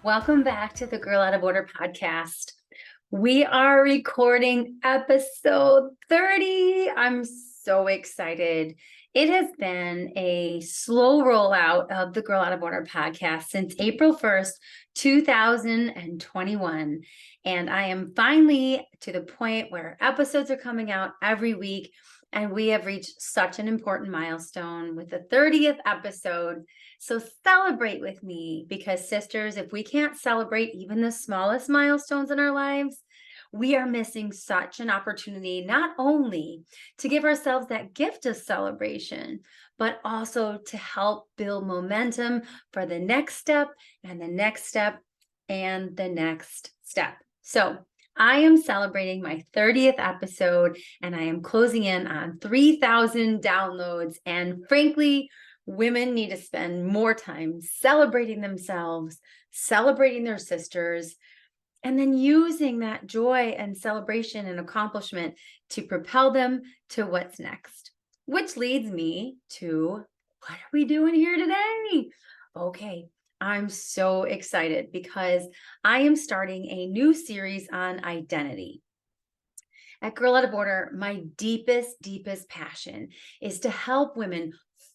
Welcome back to the Girl Out of Order podcast. We are recording episode 30. I'm so excited. It has been a slow rollout of the Girl Out of Order podcast since April 1st, 2021. And I am finally to the point where episodes are coming out every week. And we have reached such an important milestone with the 30th episode. So celebrate with me, because sisters, if we can't celebrate even the smallest milestones in our lives, we are missing such an opportunity, not only to give ourselves that gift of celebration, but also to help build momentum for the next step and the next step and the next step. So I am celebrating my 30th episode, and I am closing in on 3,000 downloads. And frankly, women need to spend more time celebrating themselves, celebrating their sisters, and then using that joy and celebration and accomplishment to propel them to what's next. Which leads me to, what are we doing here today? Okay, I'm so excited because I am starting a new series on identity. At Girl Out of Order, my deepest passion is to help women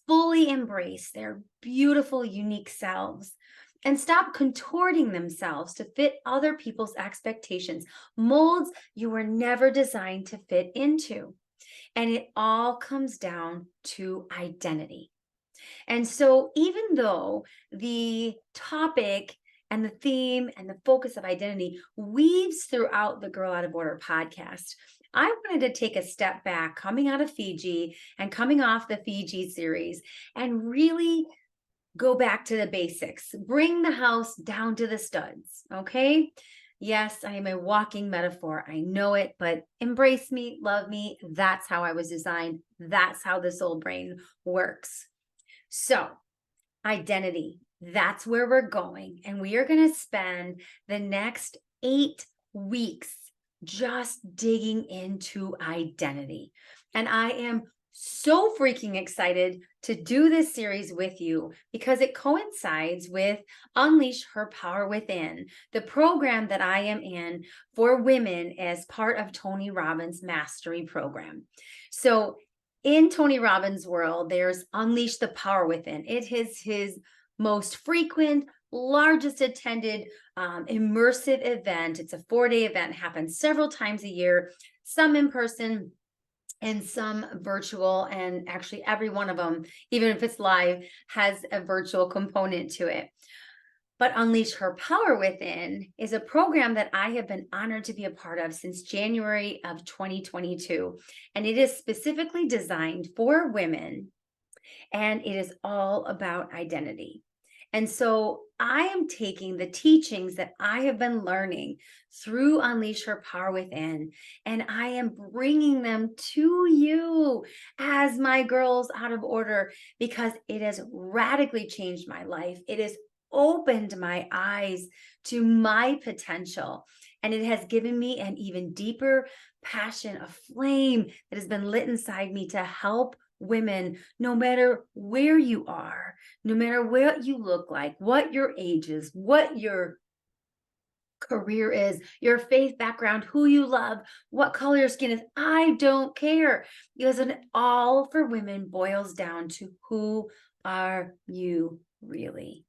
fully embrace their beautiful, unique selves and stop contorting themselves to fit other people's expectations, molds you were never designed to fit into. And it all comes down to identity. And so, even though the topic and the theme and the focus of identity weaves throughout the Girl Out of Order podcast, I wanted to take a step back, coming out of Fiji and coming off the Fiji series, and really go back to the basics, bring the house down to the studs. Okay. Yes, I am a walking metaphor. I know it, but embrace me, love me. That's how I was designed. That's how the soul brain works. So, identity, that's where we're going. And we are going to spend the next 8 weeks just digging into identity. And I am so freaking excited to do this series with you because it coincides with Unleash Her Power Within, the program that I am in for women as part of Tony Robbins' mastery program. So in Tony Robbins' world, there's Unleash the Power Within. It is his most frequent, largest attended immersive event. It's a 4-day event, happens several times a year, some in person and some virtual. And actually every one of them, even if it's live, has a virtual component to it. But Unleash Her Power Within is a program that I have been honored to be a part of since January of 2022. And it is specifically designed for women, and it is all about identity. And so I am taking the teachings that I have been learning through Unleash Her Power Within, and I am bringing them to you as my Girls Out of Order, because it has radically changed my life. It has opened my eyes to my potential, and it has given me an even deeper passion, a flame that has been lit inside me to help women, no matter where you are, no matter what you look like, what your age is, what your career is, your faith background, who you love, what color your skin is. I don't care, because it all for women boils down to, who are you really?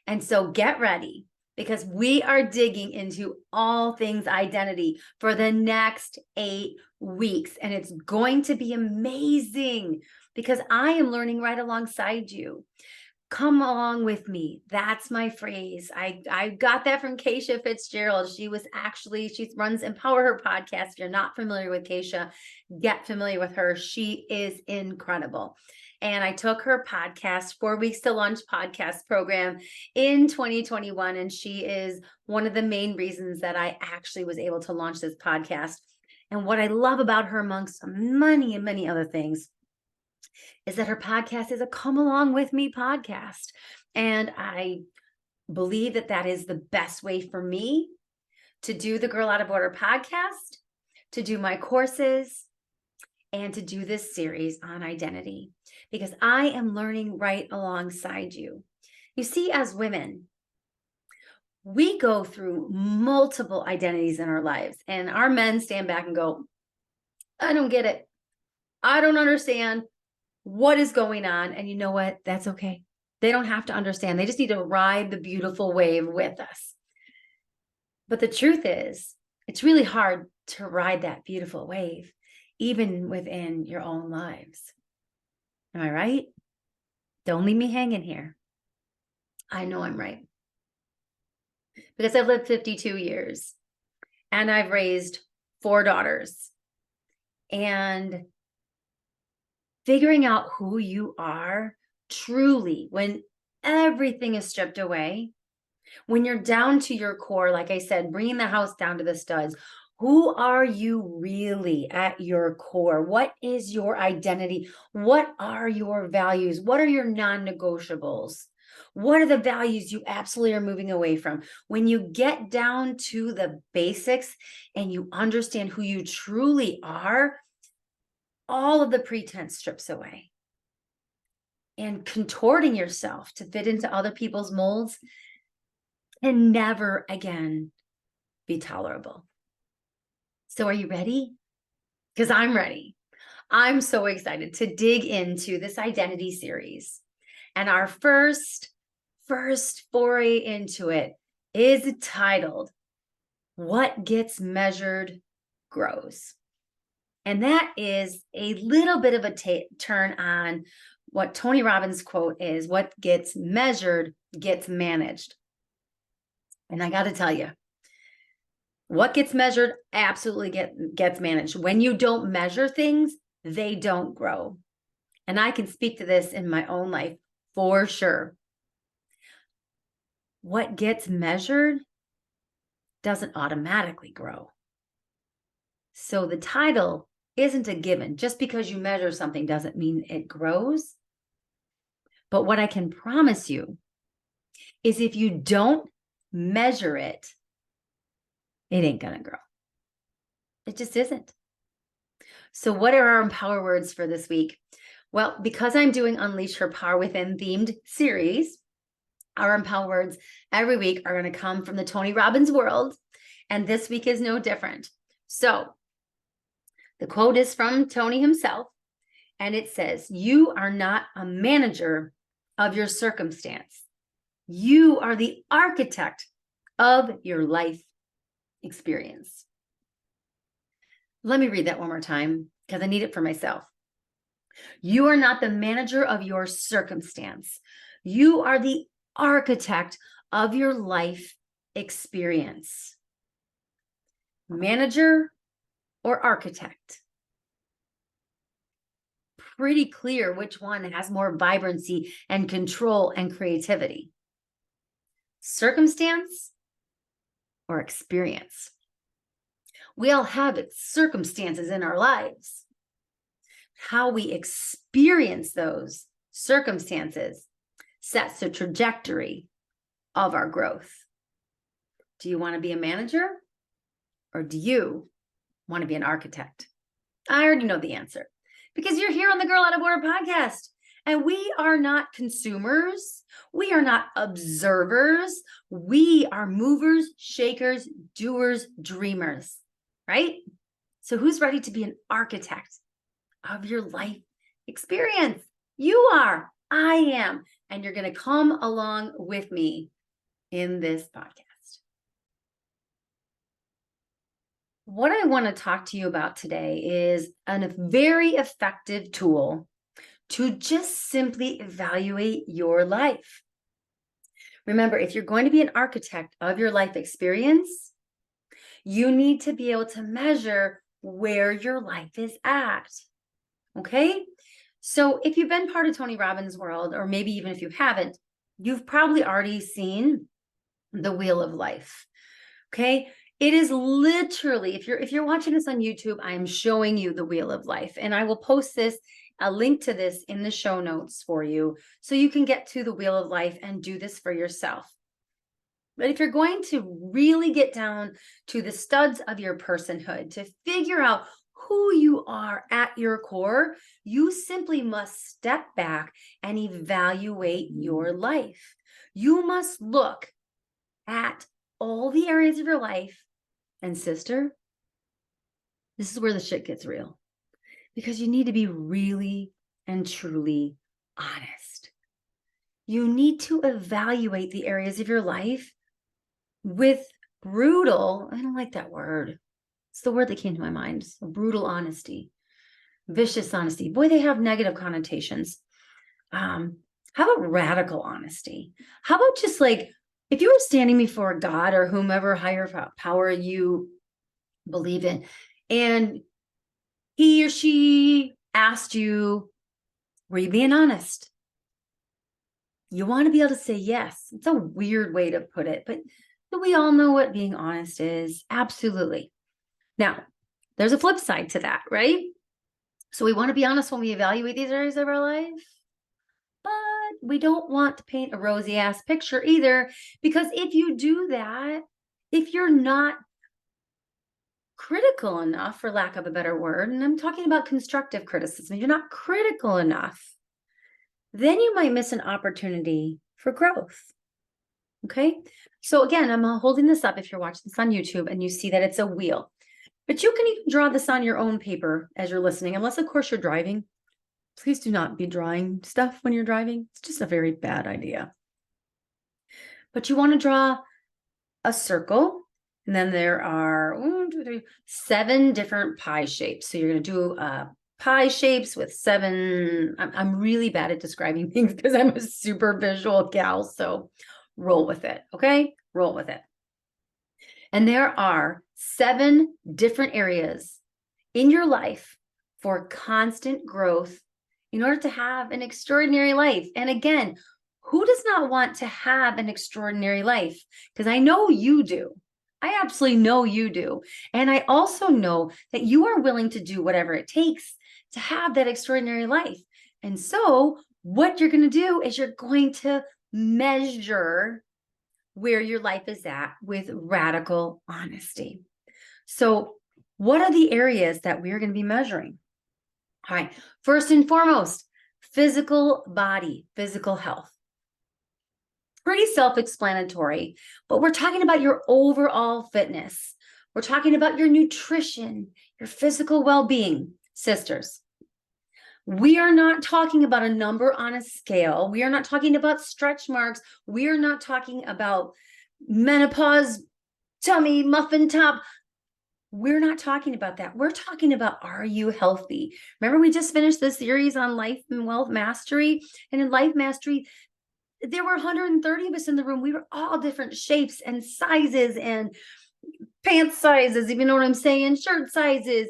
And so get ready, because we are digging into all things identity for the next 8 weeks. And it's going to be amazing, because I am learning right alongside you. Come along with me. That's my phrase. I got that from Keisha Fitzgerald. She runs Empower Her podcast. If you're not familiar with Keisha, get familiar with her. She is incredible. And I took her podcast, 4 Weeks to Launch podcast program in 2021. And she is one of the main reasons that I actually was able to launch this podcast. And what I love about her, amongst many and many other things, is that her podcast is a come along with me podcast. And I believe that that is the best way for me to do the Girl Out of Order podcast, to do my courses, and to do this series on identity, because I am learning right alongside you. You see, as women, we go through multiple identities in our lives, and our men stand back and go, I don't get it. I don't understand what is going on. And you know what? That's okay. They don't have to understand. They just need to ride the beautiful wave with us. But the truth is, it's really hard to ride that beautiful wave, even within your own lives. Am I right? Don't leave me hanging here. I know I'm right. Because I've lived 52 years and I've raised 4 daughters. And figuring out who you are truly when everything is stripped away, when you're down to your core, like I said, bringing the house down to the studs, who are you really at your core? What is your identity? What are your values? What are your non-negotiables? What are the values you absolutely are moving away from? When you get down to the basics and you understand who you truly are, all of the pretense strips away. And contorting yourself to fit into other people's molds can never again be tolerable. So are you ready? Because I'm ready. I'm so excited to dig into this identity series. And our first foray into it is titled, What Gets Measured Grows. And that is a little bit of a turn on what Tony Robbins' quote is, what gets measured gets managed. And I got to tell you, what gets measured absolutely gets managed. When you don't measure things, they don't grow. And I can speak to this in my own life for sure. What gets measured doesn't automatically grow. So the title isn't a given. Just because you measure something doesn't mean it grows. But what I can promise you is if you don't measure it, it ain't going to grow. It just isn't. So what are our empower words for this week? Well, because I'm doing Unleash Her Power Within themed series, our empower words every week are going to come from the Tony Robbins world. And this week is no different. So the quote is from Tony himself. And it says, you are not a manager of your circumstance. You are the architect of your life experience. Let me read that one more time because I need it for myself. You are not the manager of your circumstance. You are the architect of your life experience. Manager or architect? Pretty clear which one has more vibrancy and control and creativity. Circumstance or experience? We all have circumstances in our lives. How we experience those circumstances sets the trajectory of our growth. Do you want to be a manager or do you want to be an architect? I already know the answer because you're here on the Girl Out of Order podcast. And we are not consumers. We are not observers. We are movers, shakers, doers, dreamers, right? So who's ready to be an architect of your life experience? You are. I am. And you're going to come along with me in this podcast. What I want to talk to you about today is a very effective tool to just simply evaluate your life. Remember, if you're going to be an architect of your life experience, you need to be able to measure where your life is at. Okay? So if you've been part of Tony Robbins' world, or maybe even if you haven't, you've probably already seen the Wheel of Life. Okay? It is literally, if you're watching this on YouTube, I'm showing you the Wheel of Life, and I will post a link to this in the show notes for you so you can get to the Wheel of Life and do this for yourself. But if you're going to really get down to the studs of your personhood, to figure out who you are at your core, you simply must step back and evaluate your life. You must look at all the areas of your life. And sister, this is where the shit gets real, because you need to be really and truly honest. You need to evaluate the areas of your life with brutal, I don't like that word. It's the word that came to my mind. So brutal honesty, vicious honesty. Boy, they have negative connotations. How about radical honesty? How about just like, if you were standing before God or whomever higher power you believe in, and he or she asked you, were you being honest? You want to be able to say yes. It's a weird way to put it, but we all know what being honest is. Absolutely. Now, there's a flip side to that, right? So we want to be honest when we evaluate these areas of our life, but we don't want to paint a rosy ass picture either, because if you do that, if you're not critical enough, for lack of a better word, and I'm talking about constructive criticism, you're not critical enough, then you might miss an opportunity for growth. Okay. So again, I'm holding this up if you're watching this on YouTube and you see that it's a wheel, but you can even draw this on your own paper as you're listening, unless of course you're driving. Please do not be drawing stuff when you're driving. It's just a very bad idea. But you want to draw a circle, and then there are 7 different pie shapes. So you're going to do pie shapes with 7. I'm really bad at describing things because I'm a super visual gal. So roll with it. Okay. Roll with it. And there are 7 different areas in your life for constant growth in order to have an extraordinary life. And again, who does not want to have an extraordinary life? Because I know you do. I absolutely know you do. And I also know that you are willing to do whatever it takes to have that extraordinary life. And so what you're going to do is you're going to measure where your life is at with radical honesty. So what are the areas that we're going to be measuring? All right. First and foremost, physical body, physical health. Pretty self-explanatory, but we're talking about your overall fitness. We're talking about your nutrition, your physical well-being. Sisters, we are not talking about a number on a scale. We are not talking about stretch marks. We are not talking about menopause, tummy, muffin top. We're not talking about that. We're talking about, are you healthy? Remember, we just finished this series on life and wealth mastery. And in life mastery, there were 130 of us in the room. We were all different shapes and sizes and pants sizes, if you know what I'm saying, shirt sizes.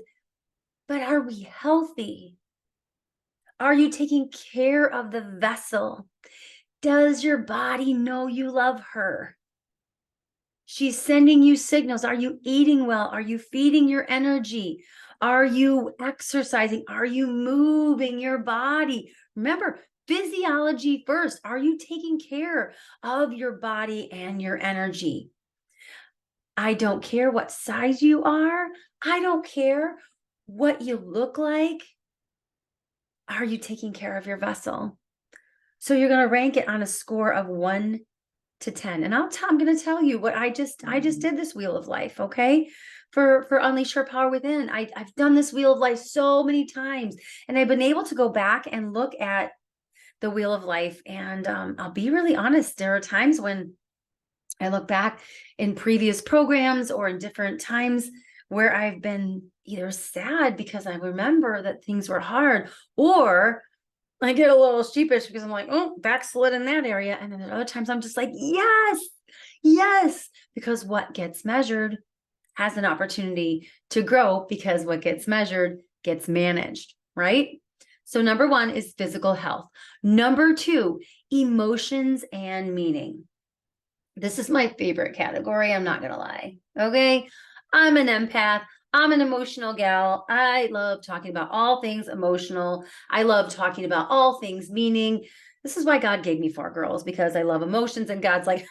But are we healthy? Are you taking care of the vessel? Does your body know you love her? She's sending you signals. Are you eating well? Are you feeding your energy? Are you exercising? Are you moving your body? Remember, physiology first. Are you taking care of your body and your energy? I don't care what size you are. I don't care what you look like. Are you taking care of your vessel? So you're going to rank it on a score of 1 to 10. And I'm going to tell you what I just did this wheel of life. Okay. For Unleash Your Power Within. I've done this wheel of life so many times, and I've been able to go back and look at the wheel of life. And I'll be really honest. There are times when I look back in previous programs or in different times where I've been either sad because I remember that things were hard, or I get a little sheepish because I'm like, oh, backslid in that area. And then at other times I'm just like, yes, yes, because what gets measured has an opportunity to grow, because what gets measured gets managed, right? So number 1 is physical health. Number 2, emotions and meaning. This is my favorite category. I'm not going to lie. Okay. I'm an empath. I'm an emotional gal. I love talking about all things emotional. I love talking about all things meaning. This is why God gave me 4 girls, because I love emotions, and God's like,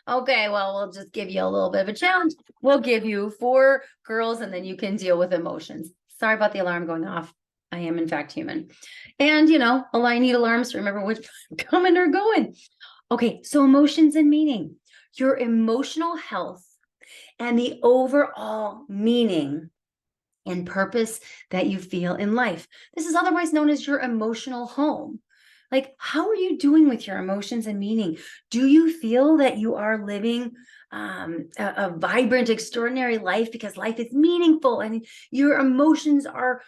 okay, well, we'll just give you a little bit of a challenge. We'll give you 4 girls and then you can deal with emotions. Sorry about the alarm going off. I am in fact human. And I need alarms to remember which coming or going. Okay, so emotions and meaning, your emotional health and the overall meaning and purpose that you feel in life. This is otherwise known as your emotional home. Like, how are you doing with your emotions and meaning? Do you feel that you are living a vibrant, extraordinary life because life is meaningful and your emotions are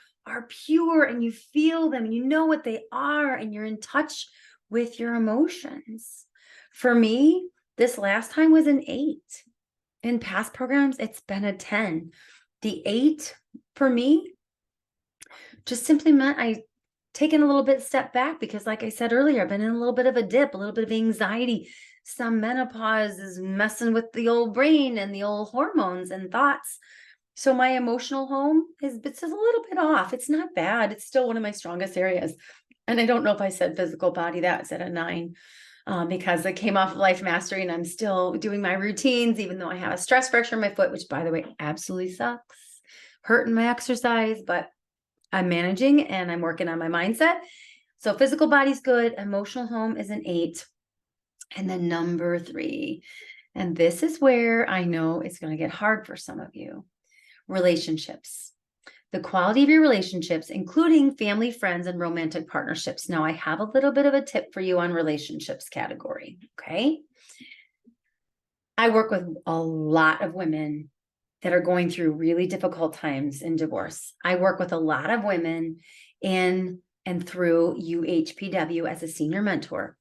pure and you feel them and you know what they are and you're in touch with your emotions? For me, this last time was an 8. In past programs, it's been a 10. The 8 for me just simply meant I taken a little bit step back because, like I said earlier, I've been in a little bit of a dip, a little bit of anxiety. Some menopause is messing with the old brain and the old hormones and thoughts. So my emotional home is it's just a little bit off. It's not bad. It's still one of my strongest areas. And I don't know if I said physical body, that's at a 9. Because I came off of life mastery and I'm still doing my routines, even though I have a stress fracture in my foot, which by the way, absolutely sucks. Hurting my exercise, but I'm managing and I'm working on my mindset. So physical body's good. Emotional home is an 8. And then number 3, and this is where I know it's going to get hard for some of you, relationships. The quality of your relationships, including family, friends, and romantic partnerships. Now, I have a little bit of a tip for you on relationships category, okay? I work with a lot of women that are going through really difficult times in divorce. I work with a lot of women in and through UHPW as a senior mentor.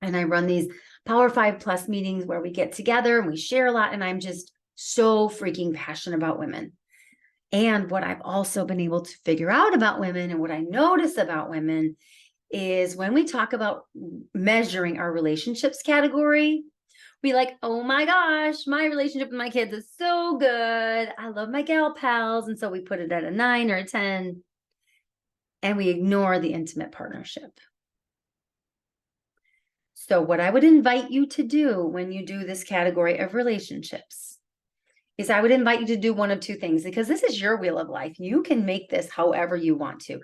And I run these Power 5 Plus meetings where we get together and we share a lot. And I'm just so freaking passionate about women. And what I've also been able to figure out about women and what I notice about women is when we talk about measuring our relationships category, we like, oh my gosh, my relationship with my kids is so good. I love my gal pals. And so we put it at a 9 or a 10 and we ignore the intimate partnership. So what I would invite you to do when you do this category of relationships is I would invite you to do one of 2 things, because this is your wheel of life. You can make this however you want to.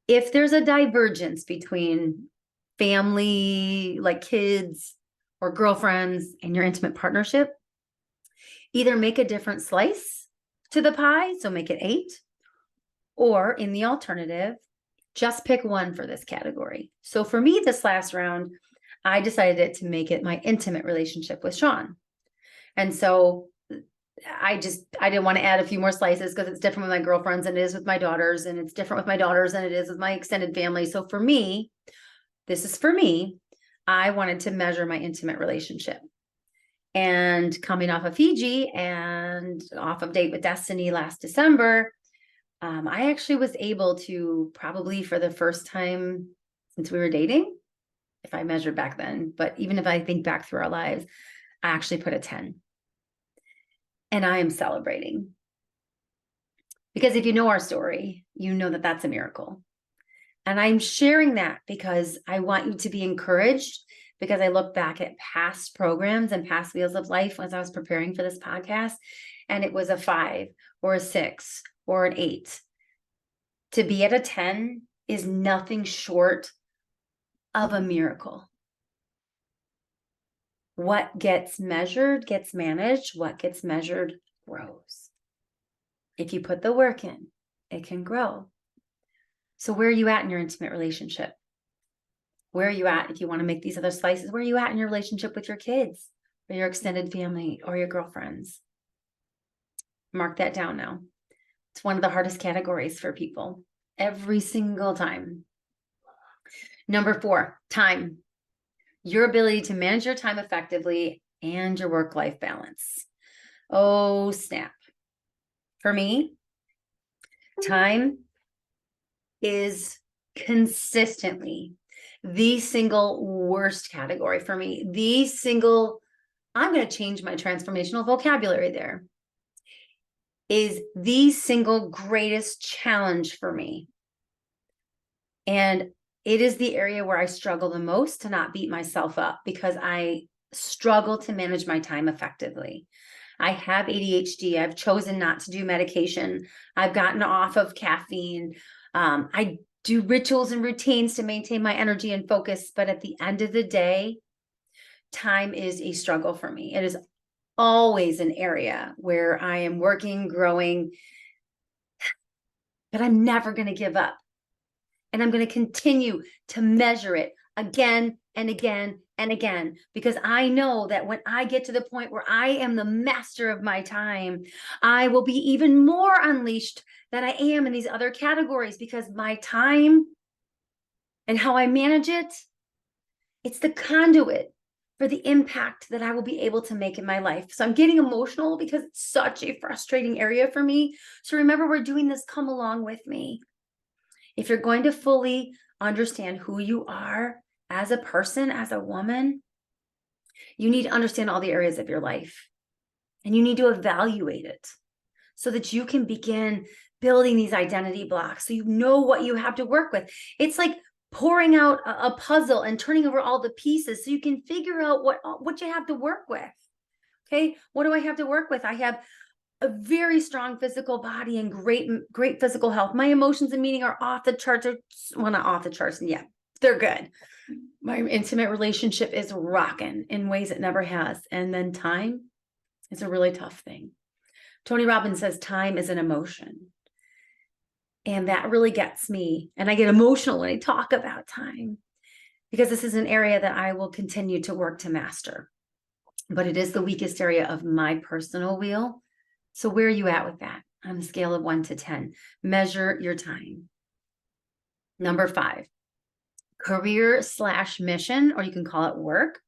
If there's a divergence between family, like kids or girlfriends, and your intimate partnership, either make a different slice to the pie, so make it 8, or in the alternative, just pick one for this category. So for me, this last round, I decided to make it my intimate relationship with Sean. And so I didn't want to add a few more slices because it's different with my girlfriends than it is with my daughters, and it's different with my daughters than it is with my extended family. So for me, this is for me, I wanted to measure my intimate relationship. And coming off of Fiji and off of Date with Destiny last December, I actually was able to, probably for the first time since we were dating, if I measured back then, but even if I think back through our lives, I actually put a 10. And I am celebrating. Because if you know our story, you know that that's a miracle. And I'm sharing that because I want you to be encouraged, because I look back at past programs and past Wheels of Life as I was preparing for this podcast, and it was a 5 or a 6 or an 8. To be at a 10 is nothing short of a miracle. What gets measured gets managed. What gets measured grows. If you put the work in, it can grow. So where are you at in your intimate relationship? Where are you at if you want to make these other slices? Where are you at in your relationship with your kids or your extended family or your girlfriends? Mark that down now. It's one of the hardest categories for people every single time. Number 4, time. Your ability to manage your time effectively and your work-life balance. Oh, snap. For me, time is consistently the single worst category for me. I'm going to change my transformational vocabulary there, is the single greatest challenge for me. And it is the area where I struggle the most to not beat myself up, because I struggle to manage my time effectively. I have ADHD. I've chosen not to do medication. I've gotten off of caffeine. I do rituals and routines to maintain my energy and focus. But at the end of the day, time is a struggle for me. It is always an area where I am working, growing, but I'm never going to give up. And I'm going to continue to measure it again and again and again, because I know that when I get to the point where I am the master of my time, I will be even more unleashed than I am in these other categories, because my time and how I manage it, it's the conduit for the impact that I will be able to make in my life. So I'm getting emotional because it's such a frustrating area for me. So remember, we're doing this. Come along with me. If you're going to fully understand who you are as a person, as a woman, you need to understand all the areas of your life, and you need to evaluate it so that you can begin building these identity blocks, so you know what you have to work with. It's like pouring out a puzzle and turning over all the pieces so you can figure out what you have to work with. Okay, what do I have to work with? I have a very strong physical body and great physical health. My emotions and meaning are off the charts. Well, not off the charts. Yeah, they're good. My intimate relationship is rocking in ways it never has. And then time is a really tough thing. Tony Robbins says time is an emotion. And that really gets me. And I get emotional when I talk about time, because this is an area that I will continue to work to master. But it is the weakest area of my personal wheel. So where are you at with that on a scale of 1 to 10? Measure your time. Number 5, career/mission, or you can call it work.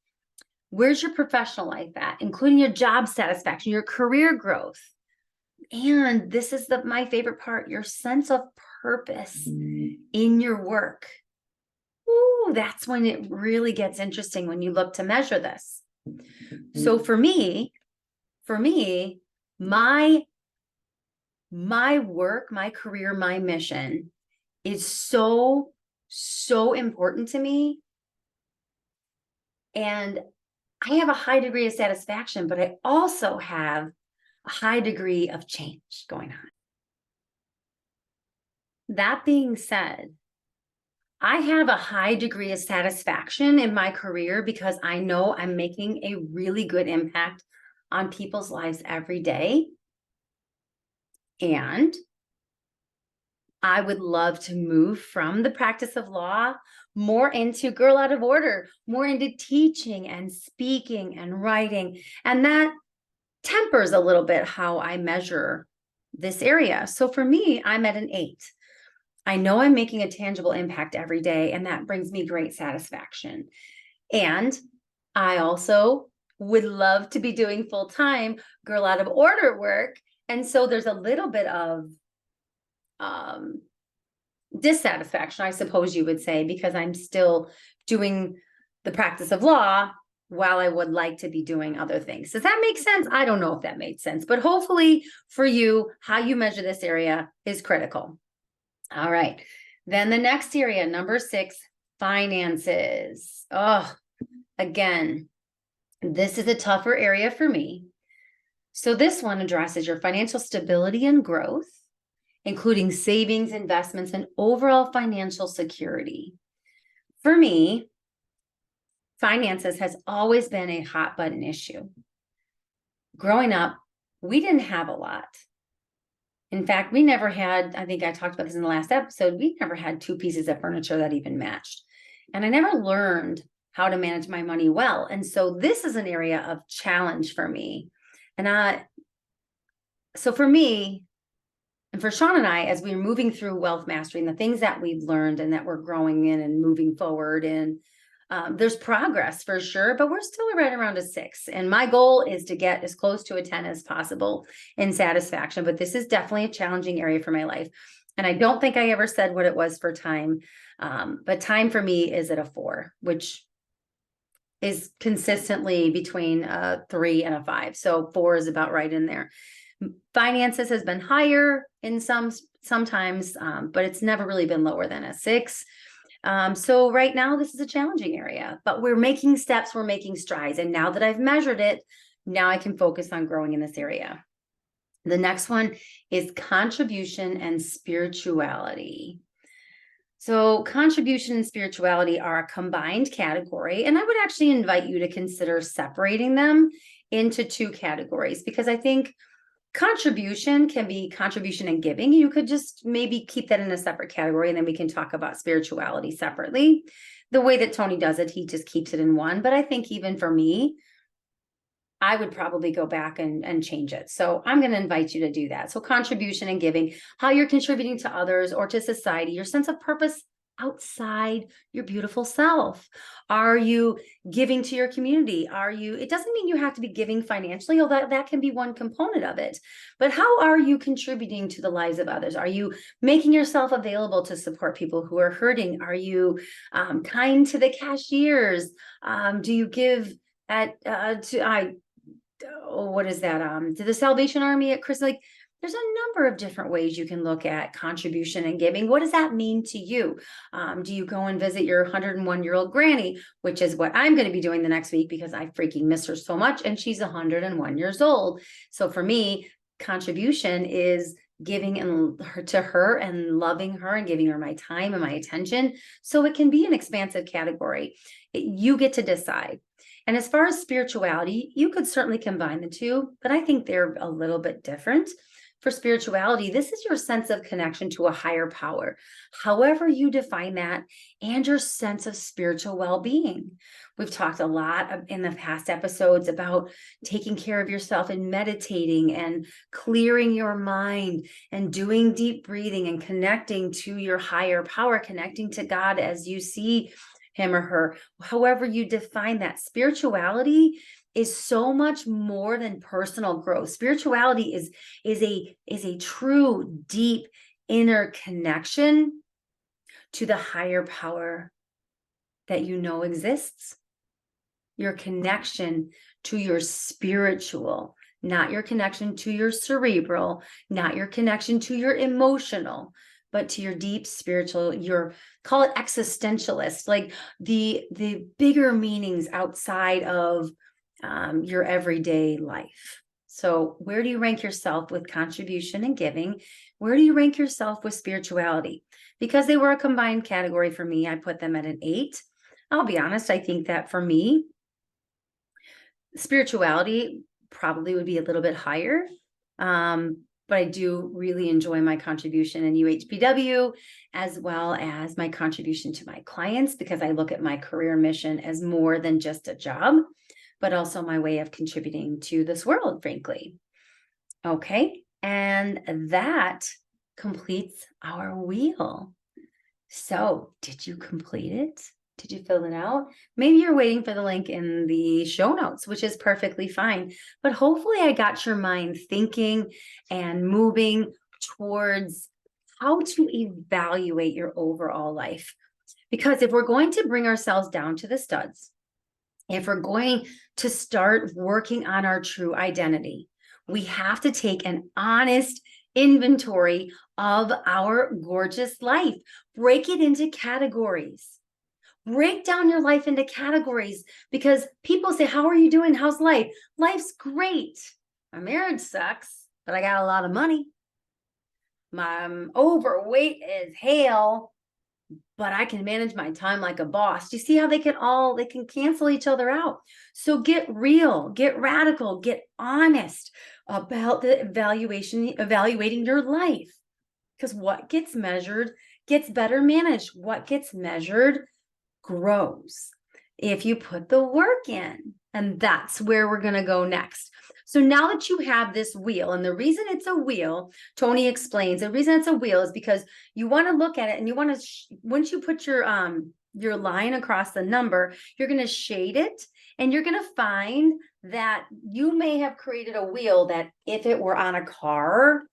Where's your professional life at, including your job satisfaction, your career growth? And this is my favorite part, your sense of purpose in your work. Ooh, that's when it really gets interesting, when you look to measure this. So for me, my work, my career, my mission is so important to me. And I have a high degree of satisfaction, but I also have a high degree of change going on. That being said, I have a high degree of satisfaction in my career because I know I'm making a really good impact on people's lives every day. And I would love to move from the practice of law more into girl out of order, more into teaching and speaking and writing. And that tempers a little bit how I measure this area. So for me, I'm at an 8. I know I'm making a tangible impact every day, and that brings me great satisfaction. And I also would love to be doing full-time girl out of order work. And so there's a little bit of dissatisfaction, I suppose you would say, because I'm still doing the practice of law while I would like to be doing other things. Does that make sense? I don't know if that made sense, but hopefully for you, how you measure this area is critical. All right. Then the next area, number 6, finances. Oh, again, this is a tougher area for me. So this one addresses your financial stability and growth, including savings, investments, and overall financial security. For me, finances has always been a hot button issue. Growing up, we didn't have a lot. In fact, we never had, I think I talked about this in the last episode, we never had 2 pieces of furniture that even matched. And I never learned how to manage my money well. And so this is an area of challenge for me. And so for me, and for Sean and I, as we're moving through wealth mastery and the things that we've learned and that we're growing in and moving forward, and there's progress for sure, but we're still right around a 6. And my goal is to get as close to a 10 as possible in satisfaction. But this is definitely a challenging area for my life. And I don't think I ever said what it was for time. But time for me is at a 4, which is consistently between a 3 and a 5. So 4 is about right in there. Finances has been higher in sometimes, but it's never really been lower than a 6. So right now, this is a challenging area, but we're making steps, we're making strides. And now that I've measured it, now I can focus on growing in this area. The next one is contribution and spirituality. So contribution and spirituality are a combined category, and I would actually invite you to consider separating them into two categories, because I think contribution can be contribution and giving. You could just maybe keep that in a separate category, and then we can talk about spirituality separately. The way that Tony does it, he just keeps it in one. But I think even for me, I would probably go back and change it. So I'm going to invite you to do that. So contribution and giving, how you're contributing to others or to society, your sense of purpose outside your beautiful self. Are you giving to your community? It doesn't mean you have to be giving financially, although that can be one component of it. But how are you contributing to the lives of others? Are you making yourself available to support people who are hurting? Are you kind to the cashiers? Do you give what is that? To the Salvation Army at Christmas? Like, there's a number of different ways you can look at contribution and giving. What does that mean to you? Do you go and visit your 101-year-old granny, which is what I'm going to be doing the next week because I freaking miss her so much, and she's 101 years old. So for me, contribution is giving to her and loving her and giving her my time and my attention. So it can be an expansive category. You get to decide. And as far as spirituality, you could certainly combine the two, but I think they're a little bit different. For spirituality, this is your sense of connection to a higher power, however you define that, and your sense of spiritual well-being. We've talked a lot in the past episodes about taking care of yourself and meditating and clearing your mind and doing deep breathing and connecting to your higher power, connecting to God as you see him or her, however you define that. Spirituality is so much more than personal growth. Spirituality is a true, deep inner connection to the higher power that you know exists. Your connection to your spiritual, not your connection to your cerebral, not your connection to your emotional, but to your deep spiritual, call it existentialist, like the bigger meanings outside of your everyday life. So where do you rank yourself with contribution and giving? Where do you rank yourself with spirituality? Because they were a combined category for me, I put them at an 8. I'll be honest, I think that for me, spirituality probably would be a little bit higher. But I do really enjoy my contribution in UHPW, as well as my contribution to my clients, because I look at my career mission as more than just a job, but also my way of contributing to this world, frankly. Okay, and that completes our wheel. So did you complete it? Did you fill it out? Maybe you're waiting for the link in the show notes, which is perfectly fine. But hopefully I got your mind thinking and moving towards how to evaluate your overall life. Because if we're going to bring ourselves down to the studs, if we're going to start working on our true identity, we have to take an honest inventory of our gorgeous life. Break it into categories. Break down your life into categories, because people say, how are you doing? How's life? Life's great. My marriage sucks, but I got a lot of money. I'm overweight as hell, but I can manage my time like a boss. Do you see how they can cancel each other out? So get real, get radical, get honest about the evaluating your life, because what gets measured gets better managed. What gets measured grows if you put the work in. And that's where we're going to go next. So now that you have this wheel, and the reason it's a wheel, Tony explains, the reason it's a wheel is because you want to look at it and you want to, once you put your line across the number, you're going to shade it, and you're going to find that you may have created a wheel that if it were on a car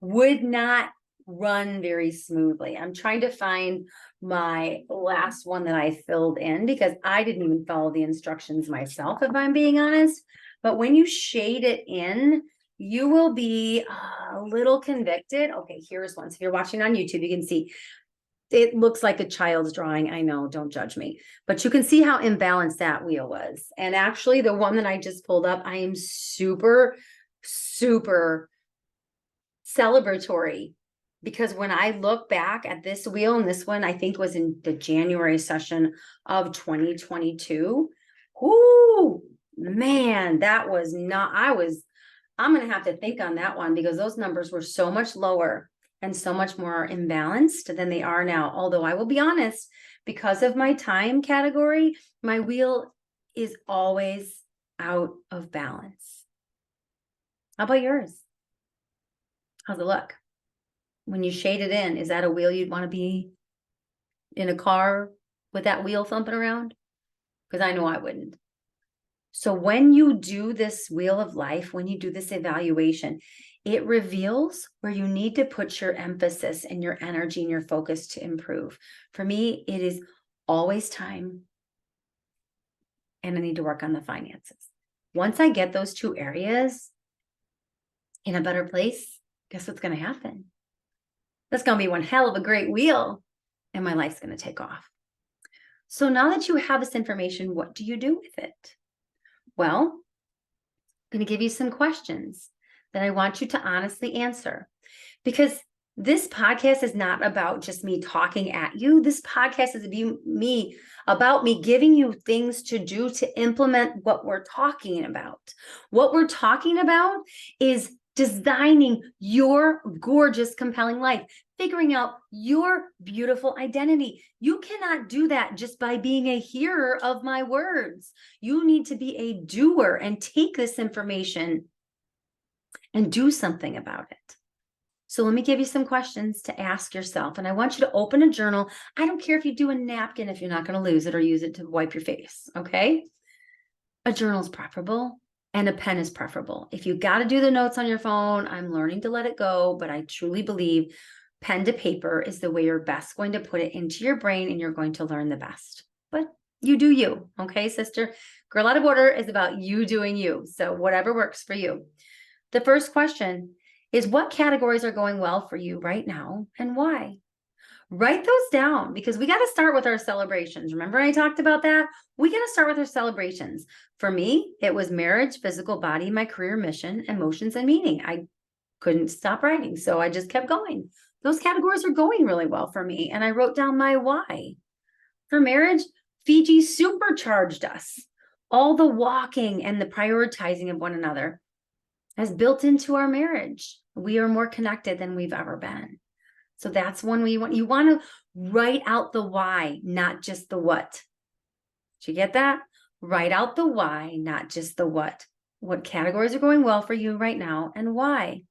would not run very smoothly. I'm trying to find my last one that I filled in, because I didn't even follow the instructions myself, if I'm being honest. But when you shade it in, you will be a little convicted. Okay, here's one. So if you're watching on YouTube, you can see it looks like a child's drawing. I know, don't judge me, but you can see how imbalanced that wheel was. And actually the one that I just pulled up, I am super, super celebratory Because when I look back at this wheel, and this one I think was in the January session of 2022, whoo, man, that was not, I'm going to have to think on that one because those numbers were so much lower and so much more imbalanced than they are now. Although I will be honest, because of my time category, my wheel is always out of balance. How about yours? How's it look? When you shade it in, is that a wheel you'd want to be in a car with that wheel thumping around? Because I know I wouldn't. So when you do this wheel of life, when you do this evaluation, it reveals where you need to put your emphasis and your energy and your focus to improve. For me, it is always time, and I need to work on the finances. Once I get those two areas in a better place, guess what's going to happen? That's going to be one hell of a great wheel, and my life's going to take off. So now that you have this information, what do you do with it? Well, I'm going to give you some questions that I want you to honestly answer, because this podcast is not about just me talking at you. This podcast is about me giving you things to do to implement what we're talking about. What we're talking about is designing your gorgeous, compelling life, figuring out your beautiful identity. You cannot do that just by being a hearer of my words. You need to be a doer and take this information and do something about it. So let me give you some questions to ask yourself. And I want you to open a journal. I don't care if you do a napkin if you're not going to lose it or use it to wipe your face. Okay. A journal is preferable and a pen is preferable. If you got to do the notes on your phone, I'm learning to let it go, but I truly believe pen to paper is the way you're best going to put it into your brain and you're going to learn the best. But you do you. Okay, sister. Girl Out of Order is about you doing you. So whatever works for you. The first question is, what categories are going well for you right now and why? Write those down because we got to start with our celebrations. Remember I talked about that? We got to start with our celebrations. For me, it was marriage, physical body, my career, mission, emotions, and meaning. I couldn't stop writing, so I just kept going. Those categories are going really well for me, and I wrote down my why. For marriage, Fiji supercharged us. All the walking and the prioritizing of one another has built into our marriage. We are more connected than we've ever been. So that's one way you want to write out the why, not just the what. Did you get that? Write out the why, not just the what. What categories are going well for you right now and why?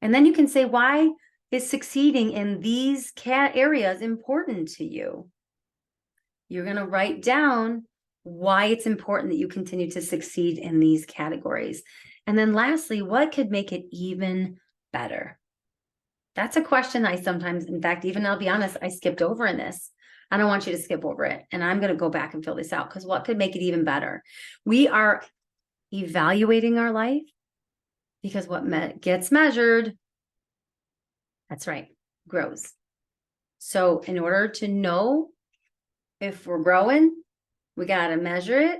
And then you can say, why is succeeding in these areas important to you? You're going to write down why it's important that you continue to succeed in these categories. And then lastly, what could make it even better? That's a question I sometimes, in fact, even I'll be honest, I skipped over in this. I don't want you to skip over it. And I'm going to go back and fill this out because what could make it even better? We are evaluating our life because what gets measured, that's right, grows. So in order to know if we're growing, we got to measure it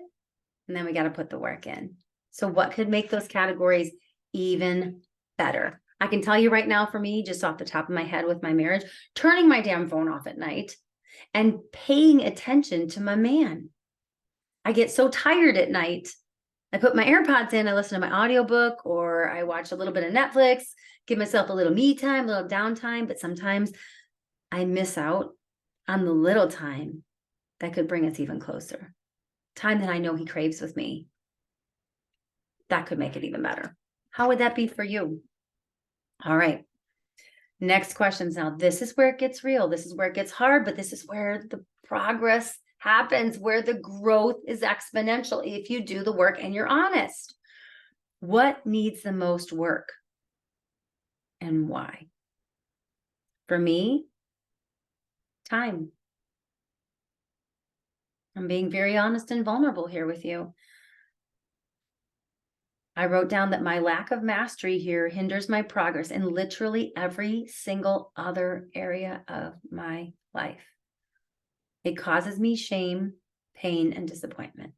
and then we got to put the work in. So what could make those categories even better? I can tell you right now, for me, just off the top of my head with my marriage, turning my damn phone off at night and paying attention to my man. I get so tired at night. I put my AirPods in, I listen to my audiobook, or I watch a little bit of Netflix, give myself a little me time, a little downtime, but sometimes I miss out on the little time that could bring us even closer. Time that I know he craves with me. That could make it even better. How would that be for you? All right. Next questions. Now, this is where it gets real. This is where it gets hard, but this is where the progress happens, where the growth is exponential if you do the work and you're honest. What needs the most work and why? For me, time. I'm being very honest and vulnerable here with you. I wrote down that my lack of mastery here hinders my progress in literally every single other area of my life. It causes me shame, pain, and disappointment.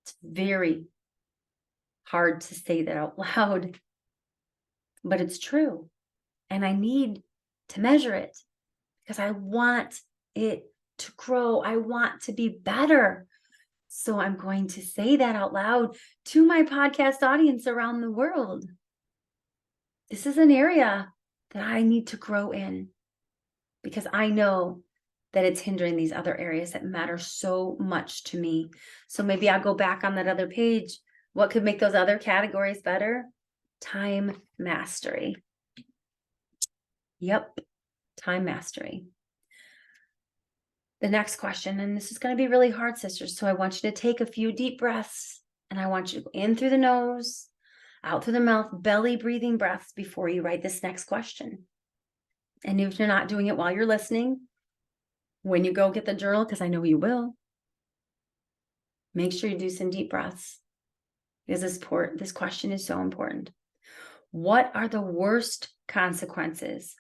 It's very hard to say that out loud. but it's true. And I need to measure it because I want it to grow. I want to be better. So I'm going to say that out loud to my podcast audience around the world. This is an area that I need to grow in because I know that it's hindering these other areas that matter so much to me. So maybe I'll go back on that other page. What could make those other categories better? Time mastery. Yep, time mastery. The next question, and this is going to be really hard, sisters. So I want you to take a few deep breaths, and I want you to go in through the nose, out through the mouth, belly breathing breaths before you write this next question. And if you're not doing it while you're listening, when you go get the journal, because I know you will, make sure you do some deep breaths because this question is so important. What are the worst consequences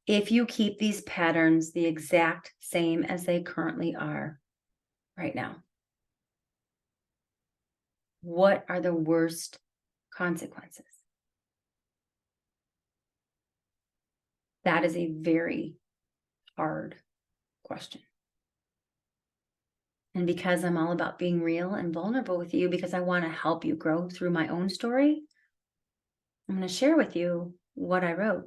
if you keep these patterns the exact same as they currently are right now? What are the worst consequences? That is a very hard question. And because I'm all about being real and vulnerable with you, because I want to help you grow through my own story, I'm going to share with you what I wrote.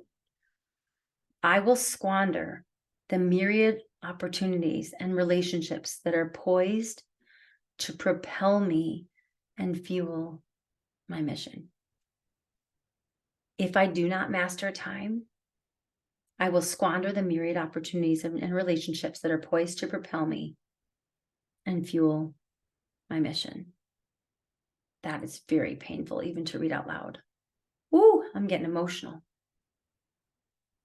I will squander the myriad opportunities and relationships that are poised to propel me and fuel my mission. If I do not master time, I will squander the myriad opportunities and relationships that are poised to propel me and fuel my mission. That is very painful even to read out loud. Ooh, I'm getting emotional.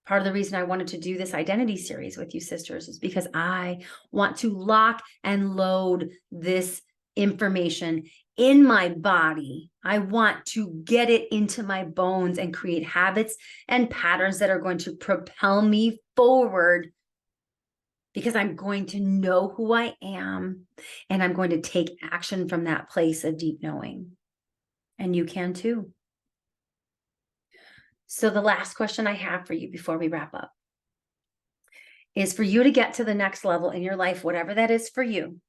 Part of the reason I wanted to do this identity series with you, sisters, is because I want to lock and load this information in my body. I want to get it into my bones and create habits and patterns that are going to propel me forward, because I'm going to know who I am and I'm going to take action from that place of deep knowing. And you can too. So the last question I have for you before we wrap up is for you to get to the next level in your life, whatever that is for you.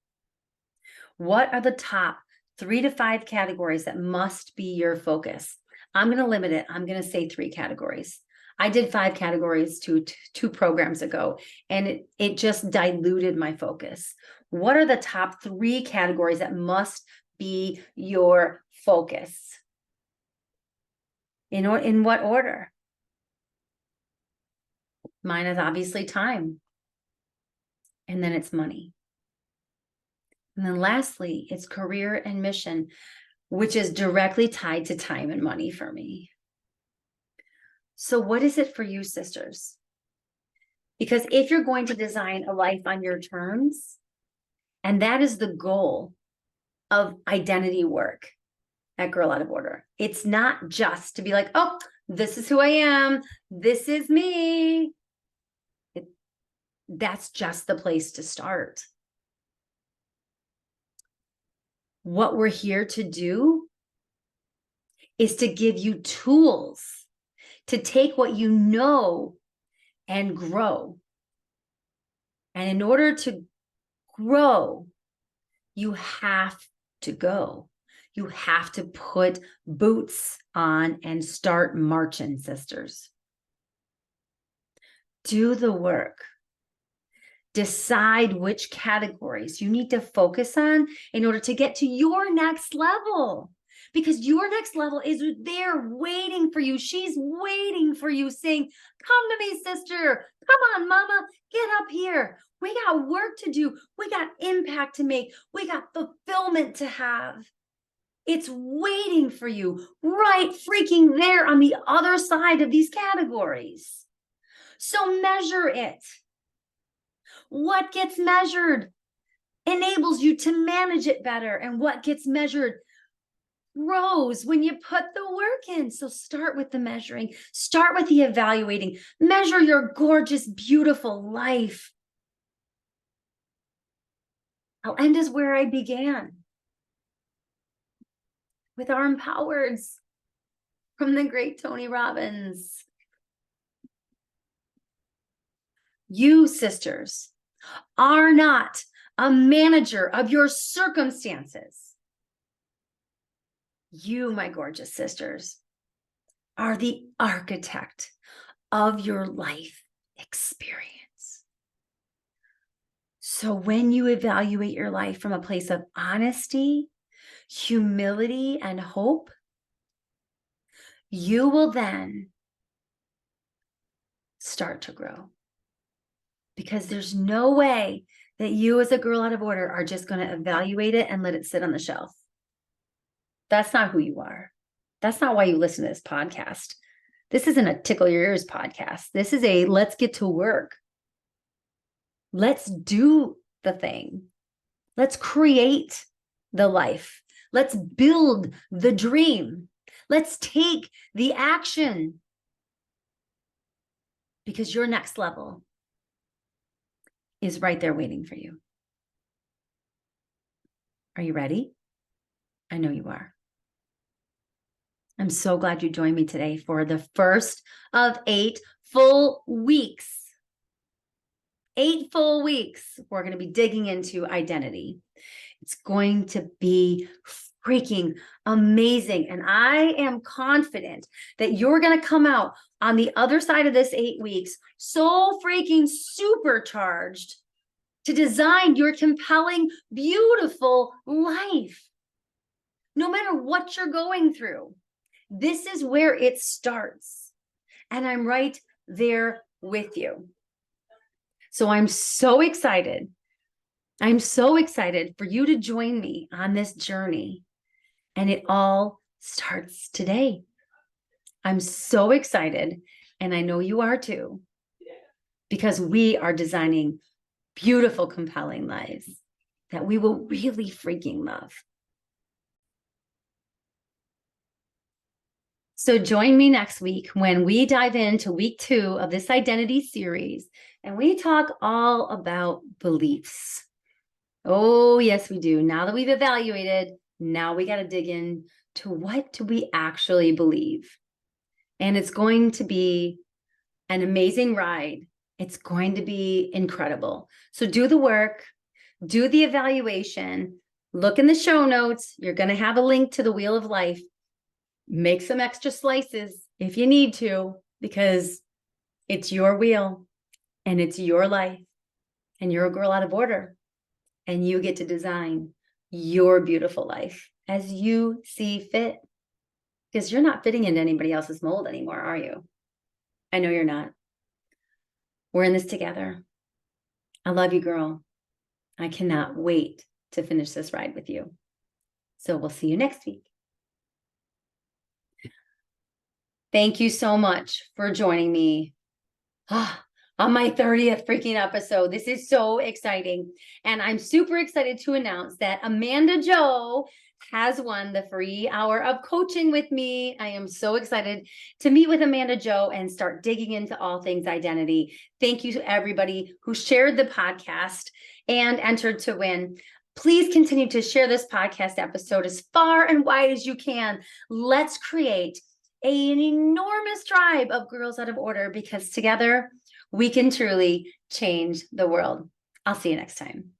What are the top 3 to 5 categories that must be your focus? I'm going to limit it. I'm going to say 3 categories. I did 5 categories two programs ago, and it just diluted my focus. What are the top 3 categories that must be your focus? In what order? Mine is obviously time. And then it's money. And then lastly, it's career and mission, which is directly tied to time and money for me. So what is it for you, sisters? Because if you're going to design a life on your terms, and that is the goal of identity work at Girl Out of Order, it's not just to be like, oh, this is who I am, this is me. That's just the place to start. What we're here to do is to give you tools to take what you know and grow. And in order to grow, you have to go. You have to put boots on and start marching, sisters. Do the work. Decide which categories you need to focus on in order to get to your next level. Because your next level is there waiting for you. She's waiting for you, saying, come to me, sister. Come on, mama, get up here. We got work to do. We got impact to make. We got fulfillment to have. It's waiting for you right freaking there on the other side of these categories. So measure it. What gets measured enables you to manage it better. And what gets measured grows when you put the work in. So start with the measuring, start with the evaluating, measure your gorgeous, beautiful life. I'll end as where I began, with our empowereds. from the great Tony Robbins. You, sisters, are not a manager of your circumstances. You, my gorgeous sisters, are the architect of your life experience. So when you evaluate your life from a place of honesty, humility, and hope, you will then start to grow. Because there's no way that you as a girl out of order are just going to evaluate it and let it sit on the shelf. That's not who you are. That's not why you listen to this podcast. This isn't a tickle your ears podcast. This is a let's get to work. Let's do the thing. Let's create the life. Let's build the dream. Let's take the action. Because your next level is right there waiting for you. Are you ready? I know you are. I'm so glad you joined me today for the first of 8 full weeks. 8 full weeks. We're going to be digging into identity. It's going to be freaking amazing. And I am confident that you're going to come out on the other side of this 8 weeks so freaking supercharged to design your compelling, beautiful life. No matter what you're going through, this is where it starts. And I'm right there with you. So I'm so excited. I'm so excited for you to join me on this journey. And it all starts today. I'm so excited. And I know you are too, because we are designing beautiful, compelling lives that we will really freaking love. So join me next week when we dive into week 2 of this identity series and we talk all about beliefs. Oh, yes, we do. Now that we've evaluated, now we got to dig in to what do we actually believe? And it's going to be an amazing ride. It's going to be incredible. So do the work, do the evaluation, look in the show notes. You're going to have a link to the Wheel of Life. Make some extra slices if you need to, because it's your wheel and it's your life and you're a girl out of order and you get to design your beautiful life as you see fit, because you're not fitting into anybody else's mold anymore, are you? I know you're not. We're in this together. I love you, girl. I cannot wait to finish this ride with you. So we'll see you next week. Thank you so much for joining me on my 30th freaking episode. This is so exciting. And I'm super excited to announce that Amanda Jo has won the free hour of coaching with me. I am so excited to meet with Amanda Jo and start digging into all things identity. Thank you to everybody who shared the podcast and entered to win. Please continue to share this podcast episode as far and wide as you can. Let's create an enormous tribe of girls out of order, because together we can truly change the world. I'll see you next time.